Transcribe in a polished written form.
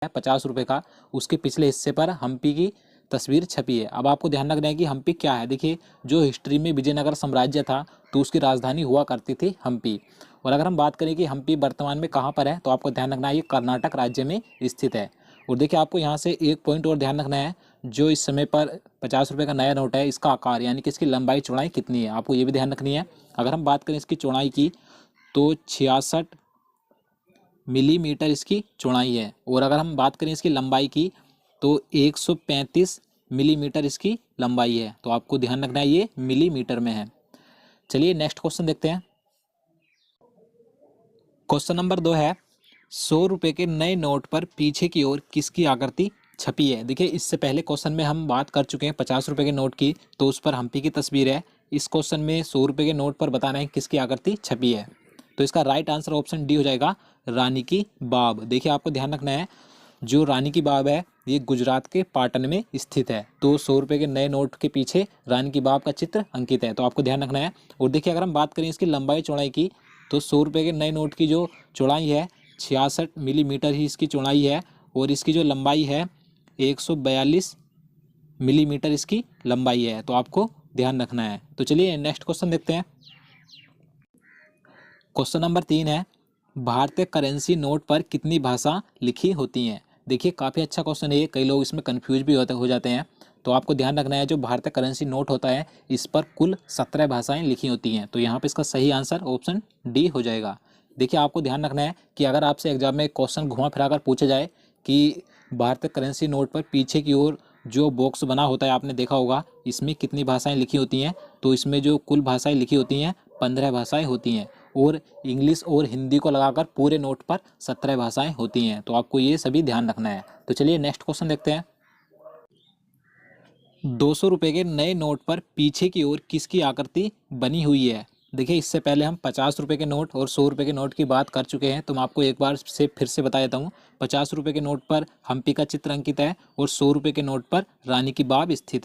है 50 रुपये का, उसके पिछले हिस्से पर हम्पी की तस्वीर छपी है। अब आपको ध्यान रखना है कि हम्पी क्या है। देखिए, जो हिस्ट्री में विजयनगर साम्राज्य था तो उसकी राजधानी हुआ करती थी हम्पी। और अगर हम बात करें कि हम्पी वर्तमान में कहाँ पर है, तो आपको ध्यान रखना है ये कर्नाटक राज्य में स्थित है। और देखिए, आपको यहाँ से एक पॉइंट और ध्यान रखना है, जो इस समय पर 50 रुपये का नया नोट है, इसका आकार यानी कि इसकी लंबाई चौड़ाई कितनी है, आपको ये भी ध्यान रखनी है। अगर हम बात करें इसकी चौड़ाई की, तो 66 मिलीमीटर इसकी चौड़ाई है। और अगर हम बात करें इसकी लंबाई की, तो 135 मिलीमीटर इसकी लंबाई है। तो आपको ध्यान रखना है ये मिलीमीटर में है। चलिए नेक्स्ट क्वेश्चन देखते हैं। क्वेश्चन नंबर 2 है, 100 रुपये के नए नोट पर पीछे की ओर किसकी आकृति छपी है। देखिए, इससे पहले क्वेश्चन में हम बात कर चुके हैं 50 रुपये के नोट की, तो उस पर हम्पी की तस्वीर है। इस क्वेश्चन में 100 रुपये के नोट पर बताना है किसकी आकृति छपी है। तो इसका राइट आंसर ऑप्शन डी हो जाएगा, रानी की बाब। देखिए, आपको ध्यान रखना है, जो रानी की बाब है ये गुजरात के पाटन में स्थित है। तो 100 रुपये के नए नोट के पीछे रानी की बाब का चित्र अंकित है, तो आपको ध्यान रखना है। और देखिए, अगर हम बात करें इसकी लंबाई चौड़ाई की, तो 100 रुपये के नए नोट की जो चौड़ाई है 66 मिलीमीटर ही इसकी चौड़ाई है। और इसकी जो लंबाई है 142 मिलीमीटर इसकी लंबाई है। तो आपको ध्यान रखना है। तो चलिए नेक्स्ट क्वेश्चन देखते हैं। क्वेश्चन नंबर 3 है, भारतीय करेंसी नोट पर कितनी भाषा लिखी होती हैं। देखिए, काफ़ी अच्छा क्वेश्चन है ये, कई लोग इसमें कंफ्यूज भी हो जाते हैं। तो आपको ध्यान रखना है, जो भारतीय करेंसी नोट होता है इस पर कुल 17 भाषाएं लिखी होती हैं। तो यहाँ पे इसका सही आंसर ऑप्शन डी हो जाएगा। देखिए, आपको ध्यान रखना है कि अगर आपसे एग्जाम में क्वेश्चन घुमा फिरा कर पूछा जाए कि भारतीय करेंसी नोट पर पीछे की ओर जो बॉक्स बना होता है, आपने देखा होगा, इसमें कितनी भाषाएं लिखी होती हैं, तो इसमें जो कुल भाषाएं लिखी होती हैं 15 भाषाएं होती हैं। और इंग्लिश और हिंदी को लगाकर पूरे नोट पर 17 भाषाएं होती हैं। तो आपको ये सभी ध्यान रखना है। तो चलिए नेक्स्ट क्वेश्चन देखते हैं। 200 रुपये के नए नोट पर पीछे की ओर किसकी आकृति बनी हुई है। देखिए, इससे पहले हम 50 रुपये के नोट और 100 रुपये के नोट की बात कर चुके हैं, तो मैं आपको एक बार से फिर से बता देता हूँ। 50 रुपये के नोट पर हम्पी का चित्र अंकित है और 100 रुपये के नोट पर रानी की बाब स्थित है।